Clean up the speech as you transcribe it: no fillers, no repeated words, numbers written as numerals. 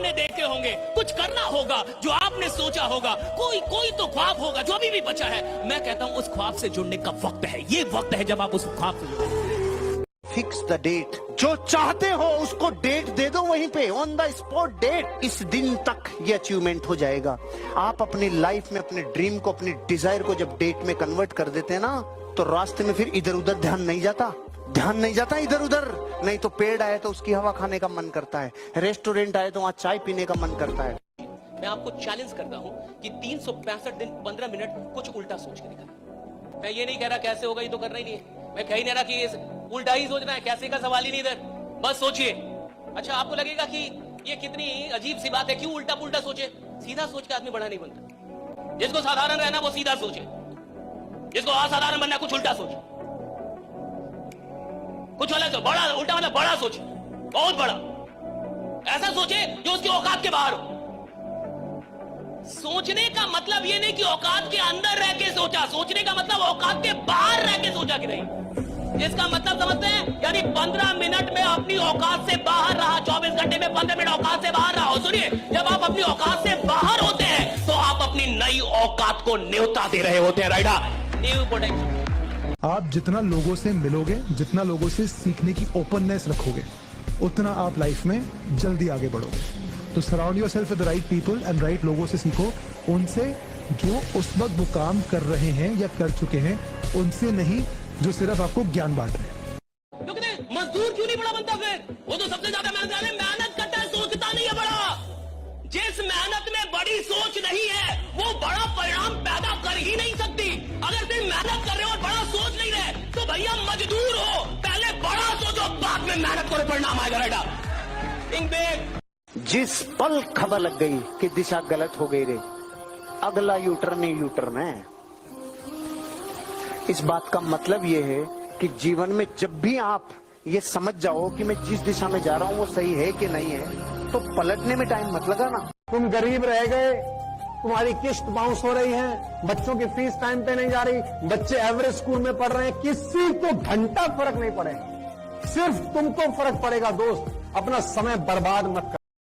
आपने देखे होंगे, कुछ करना होगा जो आपने सोचा होगा, कोई तो ख्वाब होगा जो अभी भी बचा है। मैं कहता हूं उस ख्वाब से जुड़ने का वक्त है, ये वक्त है जब आप उस ख्वाब से जुड़े। फिक्स द डेट, जो चाहते हो उसको डेट दे दो, वहीं पे ऑन द स्पॉट डेट। इस दिन तक ये अचीवमेंट हो जाएगा। आप अपनी लाइफ में अपने ड्रीम को, अपनी डिजायर को जब डेट में कन्वर्ट कर देते हैं ना, तो रास्ते में फिर इधर उधर ध्यान नहीं जाता इधर उधर। नहीं तो पेड़ आए तो उसकी हवा खाने का मन करता है, रेस्टोरेंट आए तो वहां चाय पीने का मन करता है। मैं आपको चैलेंज करता हूं कि 365 दिन 15 मिनट कुछ उल्टा सोच के दिखाएं। मैं ये नहीं कह रहा कैसे होगा, ये तो करना ही नहीं है। मैं कह ही नहीं रहा कि उल्टा ही सोचना है, कैसे का सवाल ही नहीं इधर, बस सोचिए। अच्छा, आपको लगेगा कि ये कितनी अजीब सी बात है, क्यों उल्टा पुल्टा सोचे? सीधा सोच के आदमी बड़ा नहीं बनता। जिसको साधारण रहना वो सीधा सोचे, जिसको असाधारण बनना कुछ उल्टा सोचे, कुछ अलग, बड़ा उल्टा मतलब बड़ा सोचे, बहुत बड़ा। ऐसा सोचे जो उसकी औकात के बाहर हो। सोचने का मतलब ये नहीं कि औकात के अंदर रह के सोचा, सोचने का मतलब औकात के बाहर रह के सोचा कि नहीं। इसका मतलब समझते हैं, यानी 15 मिनट में अपनी औकात से बाहर रहा, 24 घंटे में 15 मिनट औकात से बाहर रहा। सुनिए, जब आप अपनी औकात से बाहर होते हैं तो आप अपनी नई औकात को न्योता दे रहे होते हैं। राइडा, न्यू पोटेंशियल। आप जितना लोगों से मिलोगे, जितना लोगों से सीखने की ओपननेस रखोगे, उतना आप लाइफ में जल्दी आगे बढ़ोगे। तो surround yourself with the right people and right लोगों से सीखो, उनसे जो उस वक्त वो काम कर रहे हैं या कर चुके हैं, उनसे नहीं जो सिर्फ आपको ज्ञान बांट रहे हैं। मजदूर क्यों नहीं बड़ा बनता? फिर वो तो सबसे ज्यादा मेहनत करता है, सोचता नहीं है बड़ा। जिस मेहनत में बड़ी सोच नहीं है वो बड़ा परिणाम पैदा कर ही नहीं सकती। अगर सिर्फ मेहनत कर रहे हो और बड़ा सोच नहीं रहे तो भैया मजदूर हो, पहले बड़ा सोचो, बाद में मेहनत करो, परिणाम आएगा। राइडा, थिंक बिग। जिस पल खबर लग गई कि दिशा गलत हो गई रे, अगला यूटर्न ही यूटर्न है। इस बात का मतलब ये है कि जीवन में जब भी आप ये समझ जाओ कि मैं जिस दिशा में जा रहा हूं वो सही है कि नहीं है, तो पलटने में टाइम मत लगाना। तुम गरीब रह गए, तुम्हारी किस्त बाउंस हो रही है, बच्चों की फीस टाइम पे नहीं जा रही, बच्चे एवरेज स्कूल में पढ़ रहे हैं, किसी को घंटा फर्क नहीं पड़ेगा, सिर्फ तुमको फर्क पड़ेगा। दोस्त, अपना समय बर्बाद मत कर।